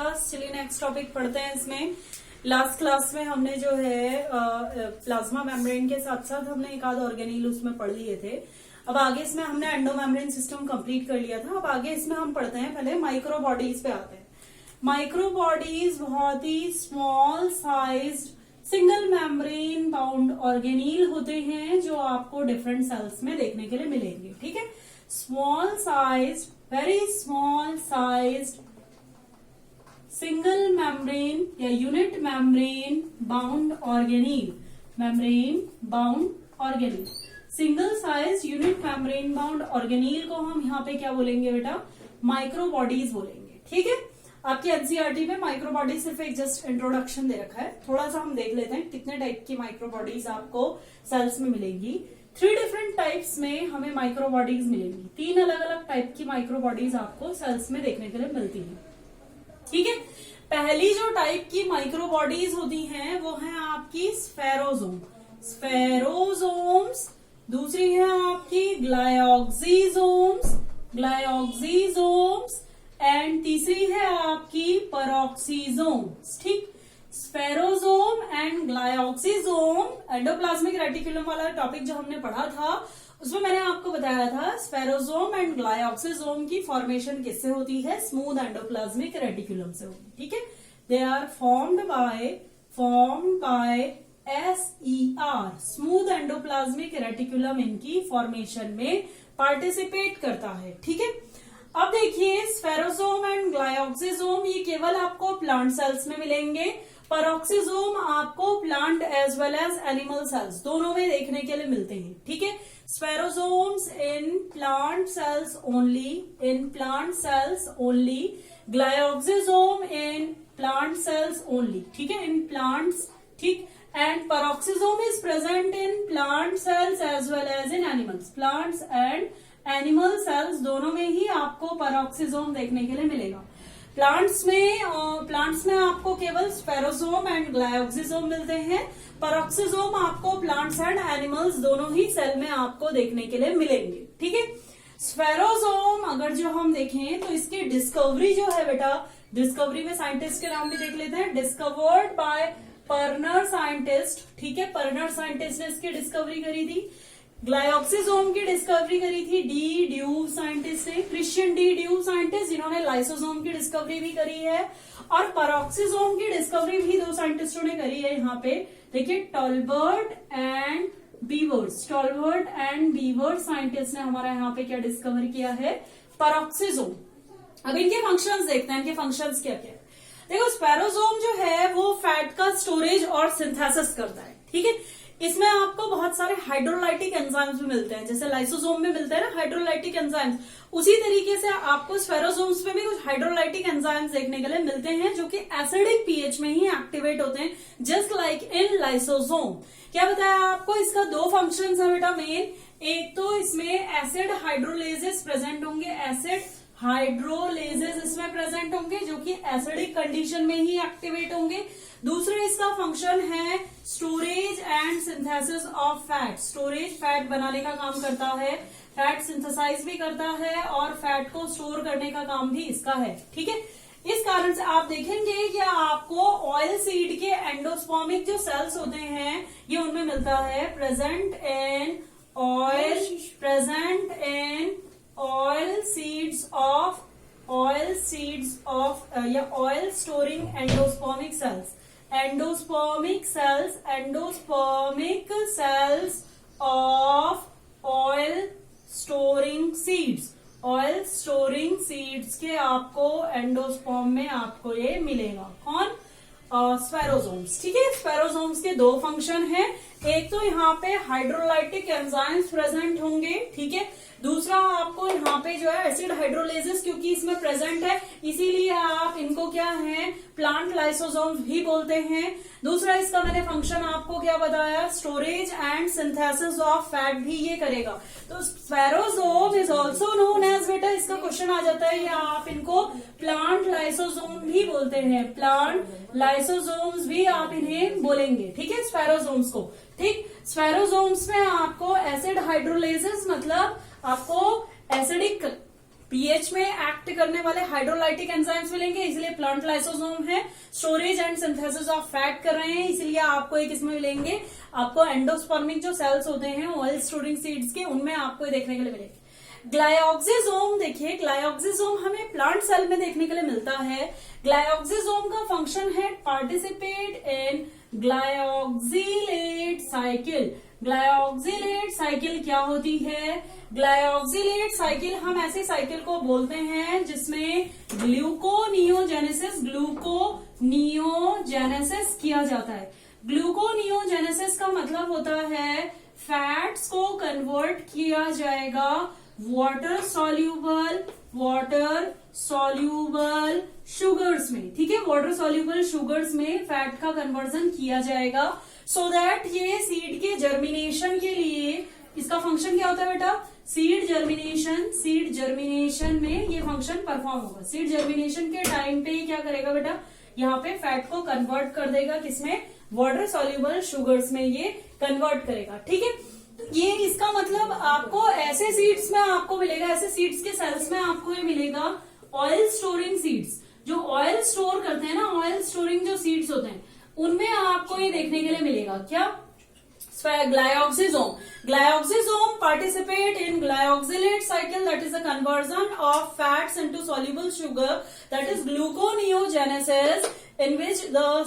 Class. चलिए next topic पढ़ते हैं। इसमें लास्ट क्लास में हमने जो है प्लाज्मा मेम्ब्रेन के साथ साथ हमने एक आध ऑर्गेनील उसमें पढ़ लिए थे। अब आगे इसमें हमने एंडो मेम्ब्रेन सिस्टम कंप्लीट कर लिया था। अब आगे इसमें हम पढ़ते हैं, पहले माइक्रो बॉडीज पे आते हैं। माइक्रो बॉडीज बहुत ही small size single membrane bound organelle होते हैं जो आपको डिफरेंट सेल्स में देखने के लिए मिलेंगे। ठीक है, small size, very small size single membrane या unit membrane bound organelle, membrane bound organelle, single size unit membrane bound organelle को हम यहाँ पे क्या बोलेंगे बेटा? माइक्रो बॉडीज बोलेंगे। ठीक है, आपकी एनसीईआरटी में माइक्रो बॉडी सिर्फ एक जस्ट इंट्रोडक्शन दे रखा है। थोड़ा सा हम देख लेते हैं कितने टाइप की माइक्रो बॉडीज आपको सेल्स में मिलेंगी। 3 डिफरेंट टाइप्स में हमें माइक्रो बॉडीज मिलेंगी। 3 अलग अलग टाइप की माइक्रो बॉडीज आपको सेल्स में देखने के लिए मिलती है। ठीक है, पहली जो टाइप की माइक्रो बॉडीज होती हैं वो है आपकी स्फेरोसोम, स्फेरोसोम्स। दूसरी है आपकी ग्लायोक्सिसोम्स, ग्लायोक्सिसोम्स, एंड तीसरी है आपकी पेरोक्सिसोम्स। ठीक, स्फेरोसोम एंड ग्लायोक्सिसोम। एंडोप्लाज्मिक रेटिकुलम वाला टॉपिक जो हमने पढ़ा था उसमें मैंने आपको बताया था स्फेरोसोम एंड ग्लायोक्सिसोम की फॉर्मेशन किससे होती है? स्मूथ एंडोप्लाज्मिक रेटिकुलम से होती है। ठीक है, they are formed by SER, smooth endoplasmic reticulum इनकी फॉर्मेशन में पार्टिसिपेट करता है। ठीक है, अब देखिए स्फेरोसोम एंड ग्लायोक्सिसोम ये केवल आपको प्लांट सेल्स में मिलेंगे। पेरोक्सिसोम आपको plant as well as animal cells दोनों में देखने के लिए मिलते हैं। ठीक है, spherosomes in plant cells only, glyoxysome in plant cells only. ठीक है, इन प्लांट्स। ठीक, and peroxisome is present in plant cells as well as in animals. Plants and animal cells दोनों में ही आपको पेरोक्सिसोम देखने के लिए मिलेगा। प्लांट्स में आपको केवल स्फेरोसोम एंड ग्लायोक्सिसोम मिलते हैं। पेरोक्सिसोम आपको प्लांट्स एंड एनिमल्स दोनों ही सेल में आपको देखने के लिए मिलेंगे। ठीक है, स्फेरोसोम अगर जो हम देखें तो इसकी डिस्कवरी जो है बेटा, डिस्कवरी में साइंटिस्ट के नाम भी देख लेते हैं। Discovered by Perner scientist. ठीक है, पर्नर साइंटिस्ट ने इसकी डिस्कवरी करी थी। ग्लायोक्सिसोम की डिस्कवरी करी थी डी ड्यूव साइंटिस्ट ने, क्रिश्चियन डी ड्यूव साइंटिस्ट, जिन्होंने लाइसोसोम की डिस्कवरी भी करी है। और पेरोक्सिसोम की डिस्कवरी भी 2 साइंटिस्टों ने करी है। यहाँ पे देखिए टॉलबर्ट एंड बीवर्स साइंटिस्ट ने हमारा यहाँ पे क्या डिस्कवर किया है? पेरोक्सिसोम। अब इनके फंक्शंस देखते हैं, इनके फंक्शंस क्या क्या है। देखो स्फेरोसोम जो है वो फैट का स्टोरेज और सिंथेसिस करता है। ठीक है, इसमें आपको बहुत सारे हाइड्रोलाइटिक एंजाइम्स भी मिलते हैं, जैसे लाइसोसोम में मिलते हैं ना हाइड्रोलाइटिक एंजाइम्स। उसी तरीके से आपको स्फेरोसोम्स में भी कुछ हाइड्रोलाइटिक एंजाइम्स देखने के लिए मिलते हैं जो कि एसिडिक पीएच में ही एक्टिवेट होते हैं, जस्ट लाइक इन लाइसोसोम। क्या बताया आपको? इसका 2 फंक्शंस है बेटा मेन। एक तो इसमें एसिड हाइड्रोलेजेस प्रेजेंट होंगे, एसिड हाइड्रोलेजेस इसमें प्रेजेंट होंगे जो कि एसिडिक कंडीशन में ही एक्टिवेट होंगे। दूसरा इसका फंक्शन है storage and synthesis of fat. Storage, fat बनाने का काम करता है, फैट सिंथेसाइज भी करता है और फैट को स्टोर करने का काम भी इसका है। ठीक है, इस कारण से आप देखेंगे कि आपको ऑयल सीड के एंडोस्पर्मिक जो सेल्स होते हैं ये उनमें मिलता है present in oil storing endospermic cells, endospermic cells of oil storing seeds के आपको एंडोस्पर्म में आपको ये मिलेगा। कौन? स्फेरोसोम्स। ठीक है, स्फेरोसोम्स के 2 फंक्शन हैं। एक तो यहाँ पे हाइड्रोलाइटिक एंजाइम्स प्रेजेंट होंगे। ठीक है, दूसरा आपको यहाँ पे जो है एसिड हाइड्रोलेजेस क्योंकि इसमें प्रेजेंट है इसीलिए आप इनको क्या है प्लांट लाइसोसोम्स भी बोलते हैं। दूसरा इसका मैंने फंक्शन आपको क्या बताया? Storage and synthesis of fat भी ये करेगा। तो स्फेरोसोम इज ऑल्सो नोन एज, बेटा इसका क्वेश्चन आ जाता है या आप इनको प्लांट लाइसोसोम भी बोलते हैं, प्लांट लाइसोसोम्स भी आप इन्हें बोलेंगे। ठीक है, स्फेरोसोम्स को। ठीक, स्फेरोसोम्स में आपको एसिड हाइड्रोलेजेस मतलब आपको एसिडिक पीएच में एक्ट करने वाले हाइड्रोलाइटिक एंजाइम्स मिलेंगे, इसलिए प्लांट लाइसोसोम है। Storage and synthesis of fat कर रहे हैं, इसलिए आपको एक इसमें मिलेंगे, आपको एंडोस्पर्मिक जो सेल्स होते हैं ऑयल स्टोरिंग सीड्स के, उनमें आपको देखने के लिए मिलेंगे। ग्लाइऑक्सिसोम, देखिए ग्लाइऑक्सिसोम हमें प्लांट सेल में देखने के लिए मिलता है। ग्लाइऑक्सिसोम का फंक्शन है participate in glyoxylate cycle. Glyoxylate cycle क्या होती है? ग्लाइऑक्सिलेट साइकिल हम ऐसे साइकिल को बोलते हैं जिसमें ग्लूकोनियोजेनेसिस किया जाता है। ग्लूकोनियोजेनेसिस का मतलब होता है फैट्स को कन्वर्ट किया जाएगा वाटर सॉल्यूबल शुगर्स में, ठीक है, वाटर सॉल्यूबल शुगर्स में फैट का कन्वर्जन किया जाएगा, सो दैट ये सीड के जर्मिनेशन के लिए, इसका फंक्शन क्या होता है बेटा? सीड जर्मिनेशन में ये फंक्शन परफॉर्म होगा। सीड जर्मिनेशन के टाइम पे क्या करेगा बेटा? यहाँ पे फैट को कन्वर्ट कर देगा, किसमें? वाटर सॉल्यूबल शुगर्स में ये कन्वर्ट करेगा, ठीक है। ये इसका मतलब आपको ऐसे सीड्स में आपको मिलेगा, ऐसे सीड्स के सेल्स में आपको ये मिलेगा ऑयल स्टोरिंग सीड्स, जो ऑयल स्टोर करते हैं ना, ऑयल स्टोरिंग जो सीड्स होते हैं उनमें आपको ये देखने के लिए मिलेगा। क्या? Glyoxysome participate in glyoxylate cycle, that is the conversion of fats into soluble sugar, that is gluconeogenesis, in which the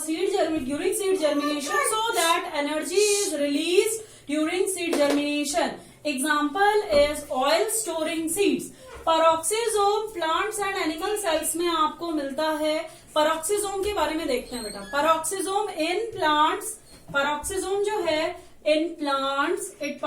during seed germination, so that energy is released during seed germination. Example is oil storing seeds. Peroxisome plants and animal cells में आपको मिलता है। Peroxisome के बारे में देखते हैं बेटा। पेरोक्सिसोम इन प्लांट्स, पेरोक्सिसोम जो है in plants, it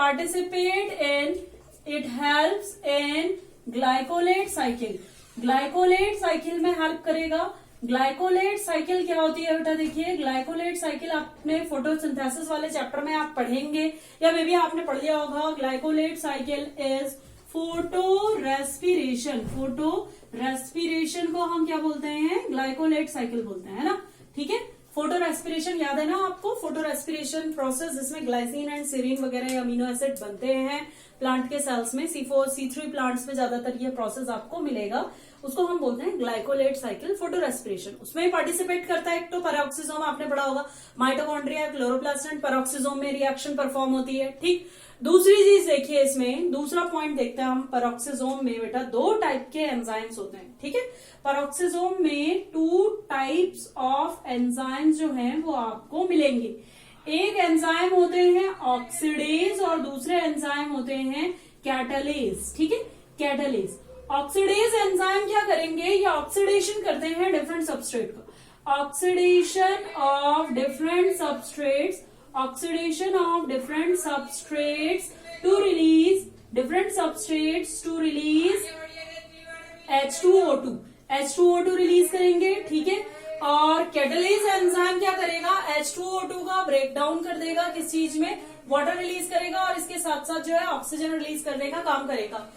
helps in glycolate cycle. Glycolate cycle में हेल्प करेगा। ग्लाइकोलेट साइकिल क्या होती है बेटा? देखिए ग्लाइकोलेट साइकिल आपने फोटोसिंथेसिस वाले चैप्टर में आप पढ़ेंगे या मे बी आपने पढ़ लिया होगा। Glycolate cycle is photo respiration को हम क्या बोलते हैं? ग्लाइकोलेट साइकिल बोलते हैं ना, ठीक है। फोटो रेस्पिरेशन याद है ना आपको? फोटो रेस्पिरेशन प्रोसेस जिसमें ग्लाइसिन एंड सेरीन वगैरह अमीनो एसिड बनते हैं प्लांट के सेल्स में। C4 C3 प्लांट्स में ज्यादातर ये प्रोसेस आपको मिलेगा, उसको हम बोलते हैं ग्लाइकोलेट साइकिल, फोटो रेस्पिरेशन। उसमें पार्टिसिपेट करता है एक तो पेरोक्सिसोम, आपने पढ़ा होगा, माइटोकॉन्ड्रिया, क्लोरोप्लास्ट एंड पेरोक्सिसोम में रिएक्शन परफॉर्म होती है, ठीक। दूसरी चीज देखिए, इसमें दूसरा पॉइंट देखते हैं हम। पेरोक्सिसोम में बेटा 2 टाइप के एंजाइम्स होते हैं, ठीक है। पेरोक्सिसोम में 2 टाइप्स ऑफ एंजाइम्स जो हैं वो आपको मिलेंगे। एक एंजाइम होते हैं ऑक्सीडेज और दूसरे एंजाइम होते हैं कैटालेज, ठीक है, कैटालेज। ऑक्सीडेज एंजाइम क्या करेंगे? ये ऑक्सीडेशन करते हैं डिफरेंट सबस्ट्रेट को। Oxidation of different substrates to release H2O2 release करेंगे, ठीक है। और कैटालेज एंजाइम क्या करेगा? H2O2 का ब्रेक डाउन कर देगा, किस चीज में? वाटर रिलीज करेगा और इसके साथ साथ जो है ऑक्सीजन रिलीज करने का काम करेगा।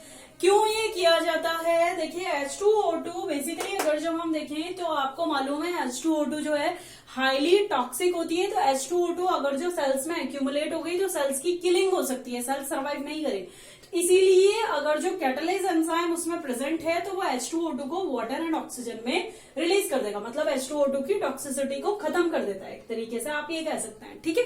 क्यों ये किया जाता है? देखिए H2O2 बेसिकली अगर जब हम देखें तो आपको मालूम है H2O2 जो है हाईली टॉक्सिक होती है। तो H2O2 अगर जो सेल्स में एक्यूमुलेट हो गई तो सेल्स की किलिंग हो सकती है, सेल्स सर्वाइव नहीं करे। इसीलिए अगर जो कैटालेज एंजाइम उसमें प्रेजेंट है तो वो H2O2 को वाटर एंड ऑक्सीजन में रिलीज कर देगा, मतलब H2O2 की टॉक्सिसिटी को खत्म कर देता है, एक तरीके से आप ये कह सकते हैं, ठीक है।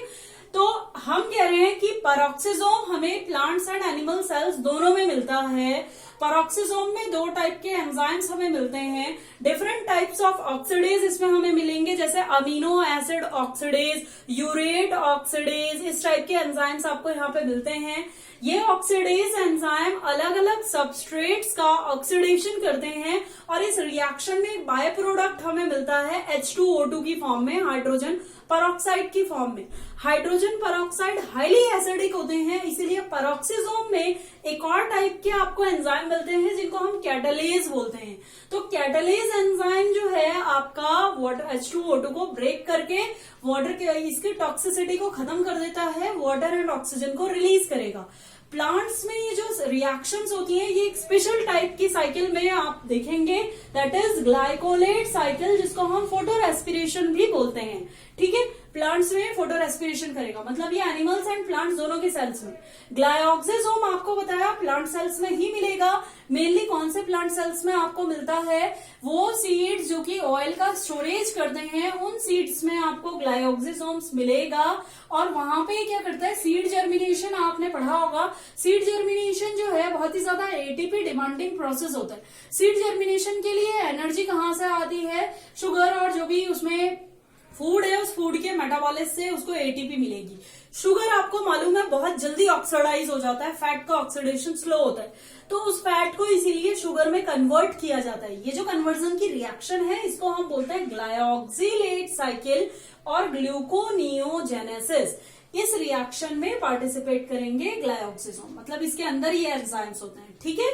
तो हम कह रहे हैं कि पेरोक्सिसोम हमें प्लांट्स एंड एनिमल सेल्स दोनों में मिलता है। पेरोक्सिसोम में 2 टाइप के एंजाइम्स हमें मिलते हैं। डिफरेंट टाइप्स ऑफ ऑक्सीडेज इसमें हमें मिलेंगे, जैसे amino acid oxidase, urate oxidase, इस टाइप के एंजाइम्स आपको यहाँ पे मिलते हैं। ये ऑक्सीडेज एंजाइम अलग अलग सबस्ट्रेट्स का ऑक्सीडेशन करते हैं और इस रिएक्शन में बाय प्रोडक्ट हमें मिलता है H2O2 की फॉर्म में, हाइड्रोजन पेरोक्साइड की फॉर्म में। हाइड्रोजन पेरोक्साइड हाईली एसिडिक होते हैं, इसीलिए पेरोक्सिसोम में एक और टाइप के आपको एंजाइम मिलते हैं जिनको हम कैटालेज बोलते हैं। तो कैटालेज एंजाइम जो है आपका वाटर H2O2 को ब्रेक करके वाटर के इसकी टॉक्सिसिटी को खत्म कर देता है, वाटर एंड ऑक्सीजन को रिलीज करेगा। प्लांट्स में ये जो रिएक्शंस होती हैं, ये एक स्पेशल टाइप की साइकिल में आप देखेंगे, दैट इज ग्लाइकोलेट साइकिल, जिसको हम फोटो रेस्पिरेशन भी बोलते हैं। ठीक है, प्लांट्स में फोटो रेस्पिरेशन करेगा, मतलब ये एनिमल्स एंड प्लांट्स दोनों के सेल्स में। ग्लाइऑक्सिजोम आपको बताया प्लांट सेल्स में ही मिलेगा। मेनली कौन से प्लांट सेल्स में आपको मिलता है? वो सीड्स जो कि ऑयल का स्टोरेज करते हैं, उन सीड्स में आपको ग्लाइऑक्सिजोम्स मिलेगा। और वहां पे क्या करता है? सीड जर्मिनेशन आपने पढ़ा होगा। सीड जर्मिनेशन जो है बहुत ही ज्यादा एटीपी डिमांडिंग प्रोसेस होता है। सीड जर्मिनेशन के लिए एनर्जी कहाँ से आती है? शुगर और जो भी उसमें फूड है, उस फूड के मेटाबॉलिस से उसको एटीपी मिलेगी। शुगर आपको मालूम है बहुत जल्दी ऑक्सीडाइज हो जाता है, फैट का ऑक्सीडेशन स्लो होता है, तो उस फैट को इसीलिए शुगर में कन्वर्ट किया जाता है। ये जो कन्वर्जन की रिएक्शन है, इसको हम बोलते हैं ग्लाइऑक्सिलेट साइकिल और ग्लूकोनियोजेनेसिस। इस रिएक्शन में पार्टिसिपेट करेंगे ग्लाइऑक्सिजोम, मतलब इसके अंदर ये एंजाइम्स होते हैं। ठीक है,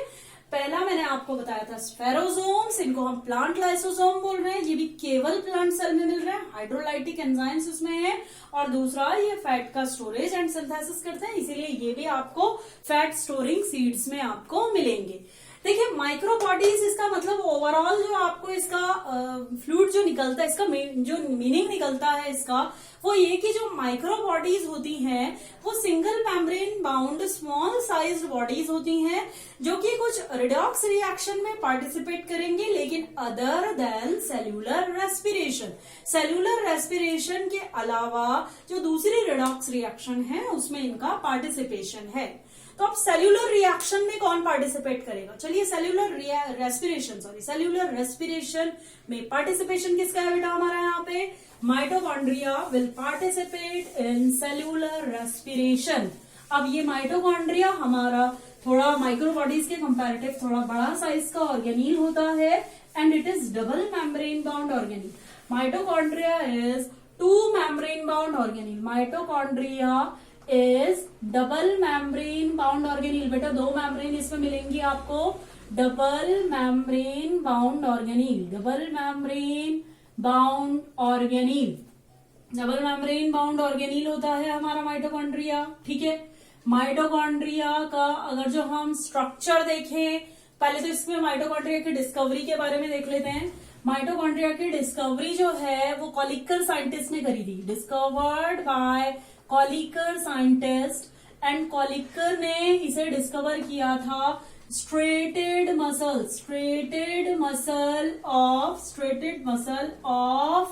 पहला मैंने आपको बताया था स्फेरोसोम्स, इनको हम प्लांट लाइसोसोम बोल रहे हैं, ये भी केवल प्लांट सेल में मिल रहे हैं, हाइड्रोलाइटिक एंजाइम्स उसमें है। और दूसरा, ये फैट का स्टोरेज एंड सिंथेसिस करते हैं, इसीलिए ये भी आपको फैट स्टोरिंग सीड्स में आपको मिलेंगे। देखिए, माइक्रोबॉडीज, इसका मतलब ओवरऑल जो आपको इसका फ्लूइड जो निकलता है, इसका जो मीनिंग निकलता है इसका, वो ये कि जो माइक्रोबॉडीज होती हैं वो single membrane bound small sized bodies होती हैं, जो कि कुछ रिडॉक्स रिएक्शन में पार्टिसिपेट करेंगे, लेकिन other than cellular respiration. Cellular respiration के अलावा जो दूसरी रिडॉक्स रिएक्शन है उसमें इनका पार्टिसिपेशन है। तो अब सेल्यूलर रिएक्शन में कौन पार्टिसिपेट करेगा? चलिए, सेल्यूलर रेस्पिरेशन में पार्टिसिपेशन किसका है बेटा हमारा? यहाँ पे mitochondria will participate in cellular respiration. अब ये माइटोकॉन्ड्रिया हमारा थोड़ा माइक्रोबॉडीज के कंपैरेटिव थोड़ा बड़ा साइज का ऑर्गेनील होता है, and it is double membrane bound organelle. Mitochondria is 2 membrane bound organelle. Mitochondria is double membrane bound organelle. बेटा 2 मेम्ब्रेन इसमें मिलेंगी आपको, double membrane bound organelle. Double membrane bound organelle, double membrane bound organelle होता है हमारा mitochondria. ठीक है, mitochondria का अगर जो हम स्ट्रक्चर देखें, पहले तो इसमें माइटोकॉन्ड्रिया की डिस्कवरी के बारे में देख लेते हैं। माइटोकॉन्ड्रिया की डिस्कवरी जो है वो कॉलिकर साइंटिस्ट ने करी थी, डिस्कवर्ड बाय कॉलिकर साइंटिस्ट, एंड कॉलिकर ने इसे डिस्कवर किया था स्ट्रेटेड मसल ऑफ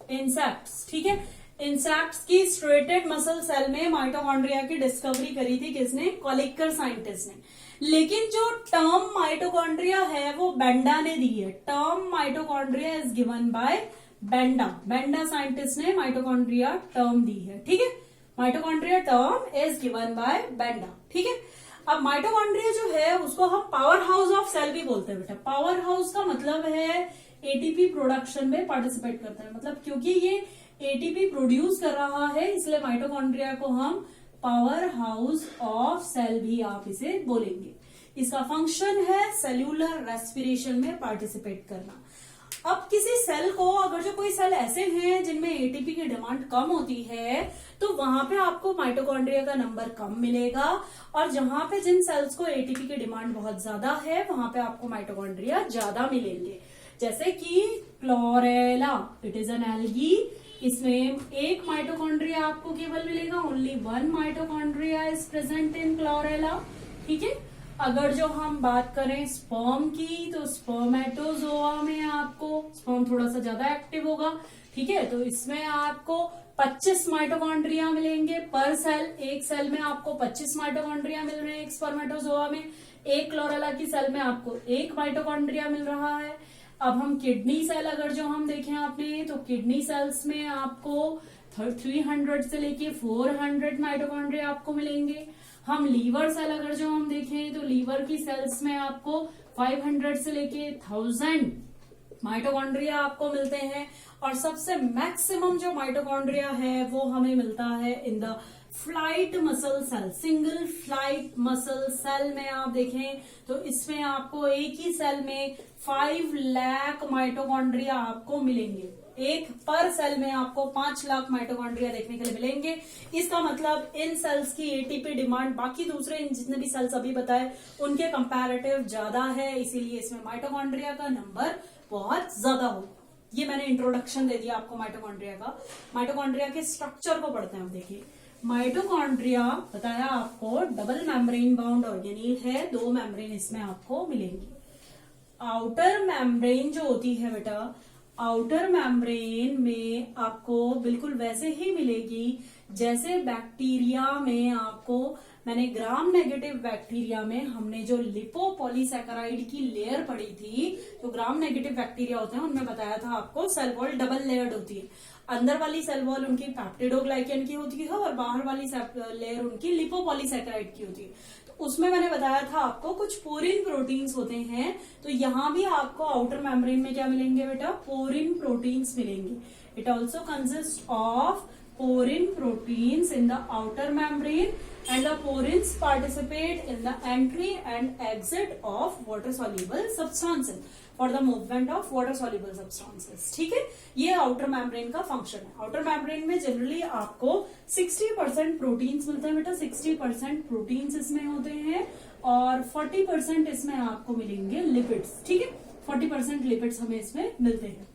इंसेक्ट्स। ठीक है, इंसेक्ट्स की स्ट्रेटेड मसल सेल में माइटोकॉन्ड्रिया की डिस्कवरी करी थी किसने? कॉलिकर साइंटिस्ट ने। लेकिन जो टर्म माइटोकॉन्ड्रिया है वो बेंडा ने दी है। Term mitochondria is given by Benda scientist ने माइटोकॉन्ड्रिया टर्म दी है। ठीक है, mitochondria term is given by Benda. ठीक है, अब माइटोकॉन्ड्रिया जो है उसको हम पावर हाउस ऑफ सेल भी बोलते हैं बेटा। पावर हाउस का मतलब है एटीपी प्रोडक्शन में पार्टिसिपेट करता है, मतलब क्योंकि ये एटीपी प्रोड्यूस कर रहा है, इसलिए माइटोकॉन्ड्रिया को हम पावर हाउस ऑफ सेल भी आप इसे बोलेंगे। इसका फंक्शन है सेल्यूलर रेस्पिरेशन में पार्टिसिपेट करना। अब किसी सेल को, अगर जो कोई सेल ऐसे हैं जिनमें एटीपी की डिमांड कम होती है, तो वहां पे आपको माइटोकॉन्ड्रिया का नंबर कम मिलेगा, और जहां पे जिन सेल्स को एटीपी की डिमांड बहुत ज्यादा है वहां पे आपको माइटोकॉन्ड्रिया ज्यादा मिलेंगे। जैसे कि chlorella, it is an algae, इसमें एक माइटोकॉन्ड्रिया आपको केवल मिलेगा, only 1 mitochondria is present in chlorella. ठीक है, अगर जो हम बात करें स्पर्म की, तो स्पर्मेटोजोआ में आपको स्पर्म थोड़ा सा ज्यादा एक्टिव होगा। ठीक है, तो इसमें आपको 25 माइटोकॉन्ड्रिया मिलेंगे पर सेल। एक सेल में आपको 25 माइटोकॉन्ड्रिया मिल रहे हैं एक स्पर्मेटोजोआ में। एक क्लोरेला की सेल में आपको 1 माइटोकॉन्ड्रिया मिल रहा है। अब हम किडनी सेल अगर जो हम देखें आपने, तो किडनी सेल्स में आपको 300 से लेके 400 माइटोकॉन्ड्रिया आपको मिलेंगे। हम लीवर सेल अगर जो हम देखें, तो लीवर की सेल्स में आपको 500 से लेके 1000 माइटोकॉन्ड्रिया आपको मिलते हैं। और सबसे मैक्सिमम जो माइटोकॉन्ड्रिया है वो हमें मिलता है in the flight muscle cell, single flight muscle cell में आप देखें तो इसमें आपको एक ही सेल में 5 लाख माइटोकॉन्ड्रिया आपको मिलेंगे। एक पर सेल में आपको 5 लाख माइटोकॉन्ड्रिया देखने के लिए मिलेंगे। इसका मतलब इन सेल्स की एटीपी डिमांड बाकी दूसरे जितने भी सेल्स अभी बताए उनके कंपैरेटिव ज्यादा है, इसीलिए इसमें माइटोकॉन्ड्रिया का नंबर बहुत ज्यादा होगा। ये मैंने इंट्रोडक्शन दे दिया आपको माइटोकॉन्ड्रिया का। माइटोकॉन्ड्रिया के स्ट्रक्चर को पढ़ते हैं। अब देखिए, माइटोकॉन्ड्रिया बताया आपको डबल मेम्ब्रेन बाउंड ऑर्गेनील है, 2 मेम्ब्रेन इसमें आपको मिलेंगी। आउटर मेम्ब्रेन जो होती है बेटा, आउटर मेम्ब्रेन में आपको बिल्कुल वैसे ही मिलेगी जैसे बैक्टीरिया में आपको, मैंने ग्राम नेगेटिव बैक्टीरिया में हमने जो लिपोपॉलीसैकेराइड की लेयर पढ़ी थी, जो ग्राम नेगेटिव बैक्टीरिया होते हैं उनमें बताया था आपको सेल वॉल डबल लेयर्ड होती है। अंदर वाली सेल वॉल उनकी पेप्टिडोग्लाइकेन की होती है और बाहर वाली लेयर उनकी लिपोपॉलीसैकेराइड की होती है। तो उसमें मैंने बताया था आपको कुछ पोरिन प्रोटीन्स होते हैं, तो यहां भी आपको आउटर मेम्ब्रेन में क्या मिलेंगे बेटा, पोरिन प्रोटीन्स मिलेंगे। It also consist of porin proteins in the outer membrane and the porins participate in the entry and exit of water soluble substances for the movement of water soluble substances। ठीक है, ये outer membrane का function है। Outer membrane में generally आपको 60% proteins मिलते हैं बेटा, 60% प्रोटीन्स इसमें होते हैं और 40% इसमें आपको मिलेंगे लिपिड्स। ठीक है, 40% लिपिड्स हमें इसमें मिलते हैं।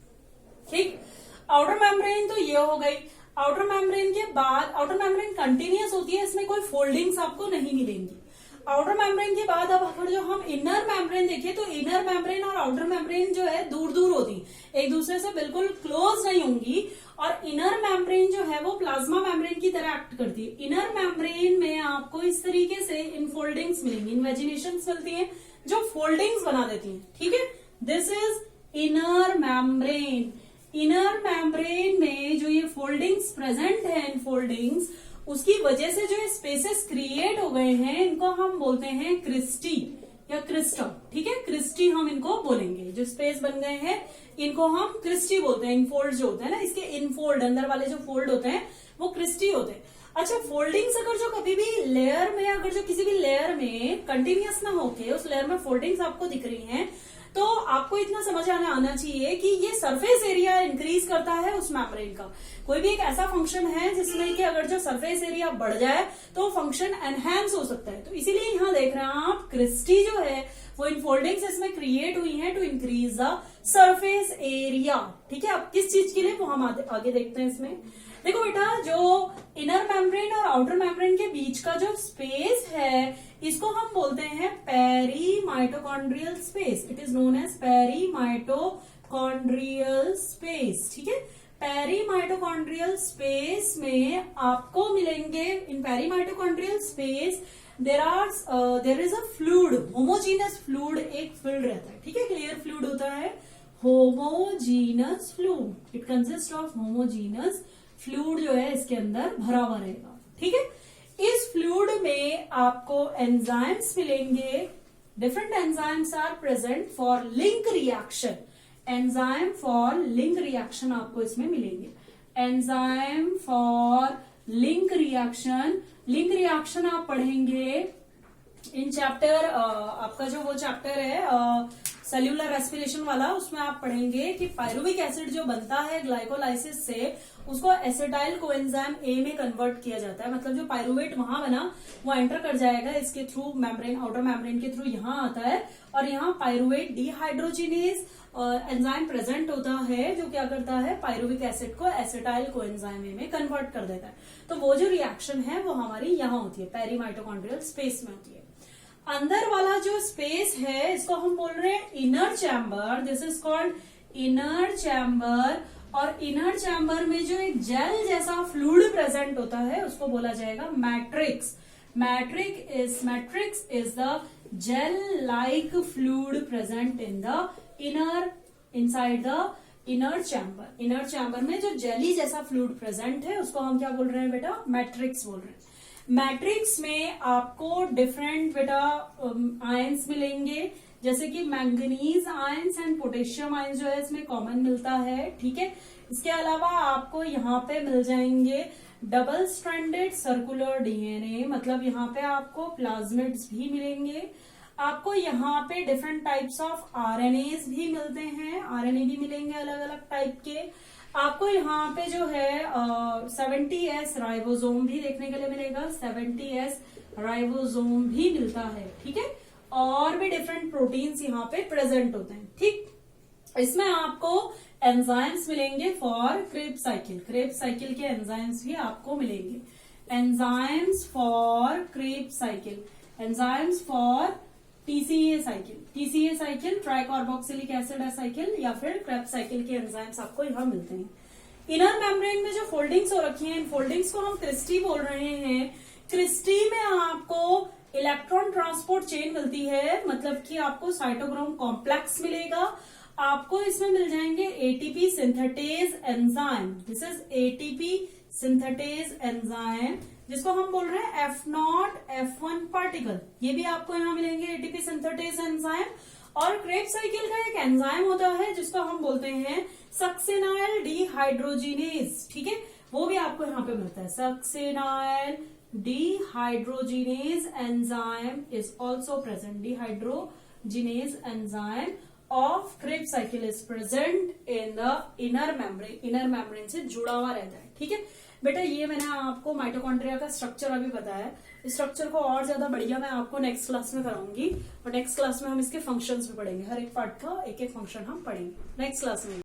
ठीक, आउटर मेम्ब्रेन तो ये हो गई। आउटर मेम्ब्रेन के बाद, आउटर मेम्ब्रेन कंटिन्यूअस होती है, इसमें कोई फोल्डिंग्स आपको नहीं मिलेंगी। आउटर मेम्ब्रेन के बाद अब अगर जो हम इनर मेम्ब्रेन देखें तो इनर मेम्ब्रेन और आउटर मेम्ब्रेन जो है दूर दूर होती, एक दूसरे से बिल्कुल क्लोज नहीं होंगी। और इनर मेम्ब्रेन जो है वो प्लाज्मा मेम्ब्रेन की तरह एक्ट करती है। इनर मेम्ब्रेन में आपको इस तरीके से इनफोल्डिंग्स मिलेंगी, इन्वेजिनेशंस मिलती हैं जो फोल्डिंग्स बना देती हैं। ठीक है, this is inner membrane. Inner membrane में जो ये फोल्डिंग्स प्रेजेंट है, इन फोल्डिंग्स उसकी वजह से जो स्पेसेस क्रिएट हो गए हैं इनको हम बोलते हैं क्रिस्टी या क्रिस्टम। ठीक है, क्रिस्टी हम इनको बोलेंगे। जो स्पेस बन गए हैं इनको हम क्रिस्टी बोलते हैं। इनफोल्ड जो होते हैं ना, इसके इनफोल्ड अंदर वाले जो फोल्ड होते हैं वो क्रिस्टी होते हैं। अच्छा, फोल्डिंग्स अगर जो कभी भी लेयर में, अगर जो किसी भी लेयर में कंटिन्यूअस ना होके उस लेयर में फोल्डिंग्स आपको दिख रही हैं, तो आपको इतना समझ आना चाहिए कि ये सरफेस एरिया इंक्रीज करता है उस मेम्ब्रेन का। कोई भी एक ऐसा फंक्शन है जिसमें कि अगर जो सरफेस एरिया बढ़ जाए तो फंक्शन एनहेंस हो सकता है। तो इसीलिए यहां देख रहे हैं आप, क्रिस्टी जो है वो इनफोल्डिंग्स इसमें क्रिएट हुई है to increase the surface area. ठीक है, अब किस चीज के लिए वो हम आगे देखते हैं। इसमें देखो बेटा, जो इनर मेम्ब्रेन और आउटर मेम्ब्रेन के बीच का जो स्पेस है इसको हम बोलते हैं peri mitochondrial space. It is known as peri mitochondrial space. ठीक है, पेरी माइटोकॉन्ड्रियल स्पेस में आपको मिलेंगे, in peri mitochondrial space there is a fluid, homogeneous fluid एक फिल्ड रहता है। ठीक है, क्लियर फ्लूइड होता है, homogeneous fluid. It consist of homogeneous fluid जो है इसके अंदर भरा हुआ रहेगा। ठीक है, इस फ्लूइड में आपको एंजाइम्स मिलेंगे। Different enzymes are present for link reaction. Enzyme for link reaction आपको इसमें मिलेंगे। Enzyme for link reaction, link reaction आप पढ़ेंगे इन चैप्टर, आपका जो वो चैप्टर है सेल्यूलर रेस्पिरेशन वाला, उसमें आप पढ़ेंगे कि पायरुविक एसिड जो बनता है ग्लाइकोलाइसिस से उसको एसिटाइल कोएंजाइम ए में कन्वर्ट किया जाता है। मतलब जो पायरुवेट वहां बना वो एंटर कर जाएगा इसके थ्रू, मेम्ब्रेन, आउटर मेम्ब्रेन के थ्रू यहां आता है और यहाँ पायरुवेट डिहाइड्रोजिनेज एंजाइम प्रेजेंट होता है जो क्या करता है, पायरुविक एसिड को एसिटाइल कोएंजाइम ए में कन्वर्ट कर देता है। तो वो जो रिएक्शन है वो हमारी यहाँ होती है, पेरी माइटोकॉन्ड्रियल स्पेस में होती है। अंदर वाला जो स्पेस है इसको हम बोल रहे हैं inner chamber. This is called inner chamber. और इनर चैम्बर में जो एक जेल जैसा फ्लूइड प्रेजेंट होता है उसको बोला जाएगा matrix. Matrix is the gel like fluid present in the inside the inner chamber. Inner chamber में जो जेली जैसा फ्लूइड प्रेजेंट है उसको हम क्या बोल रहे हैं बेटा, मैट्रिक्स बोल रहे हैं। मैट्रिक्स में आपको डिफरेंट बेटा आयंस मिलेंगे, जैसे कि manganese ions and potassium ions जो है इसमें कॉमन मिलता है। ठीक है, इसके अलावा आपको यहाँ पे मिल जाएंगे डबल स्ट्रैंडेड सर्कुलर डीएनए, मतलब यहाँ पे आपको प्लाज्मिड्स भी मिलेंगे, आपको यहाँ पे डिफरेंट टाइप्स ऑफ आरएनएस भी मिलते हैं, आरएनए भी मिलेंगे अलग अलग टाइप के। आपको यहाँ पे जो है 70S राइबोसोम भी देखने के लिए मिलेगा, 70S राइबोसोम भी मिलता है, ठीक है। और भी डिफरेंट प्रोटीन्स यहाँ पे प्रेजेंट होते हैं, ठीक। इसमें आपको एंजाइम्स मिलेंगे for Krebs cycle, Krebs cycle के एंजाइम्स भी आपको मिलेंगे, enzymes for Krebs cycle, enzymes for TCA cycle, TCA cycle tricarboxylic acid cycle या फिर क्रेब्स साइकिल के एंजाइम्स आपको यहाँ मिलते हैं। इनर मेम्ब्रेन में जो फोल्डिंग्स हो रखी हैं, इन फोल्डिंग्स को हम क्रिस्टी बोल रहे हैं। क्रिस्टी में आपको इलेक्ट्रॉन ट्रांसपोर्ट चेन मिलती है, मतलब कि आपको साइटोक्रोम कॉम्प्लेक्स मिलेगा, आपको इसमें मिल जाएंगे ATP synthetase enzyme, this is ATP synthetase enzyme, जिसको हम बोल रहे हैं F0 F1 पार्टिकल, ये भी आपको यहाँ मिलेंगे एटीपी सिंथेटेज एंजाइम। और क्रेब्स साइकिल का एक एंजाइम होता है जिसको हम बोलते हैं सक्सेनाइल डिहाइड्रोजिनेज, ठीक है, वो भी आपको यहाँ पे मिलता है। Succinyl dehydrogenase enzyme is also present, dehydrogenase enzyme of Krebs cycle is present in the inner membrane, inner membrane से जुड़ा हुआ रहता है, ठीक है बेटा। ये मैंने आपको माइटोकॉन्ड्रिया का स्ट्रक्चर अभी बताया, इस स्ट्रक्चर को और ज्यादा बढ़िया मैं आपको नेक्स्ट क्लास में कराऊंगी, और नेक्स्ट क्लास में हम इसके फंक्शंस भी पढ़ेंगे, हर एक पार्ट का एक एक फंक्शन हम पढ़ेंगे नेक्स्ट क्लास में।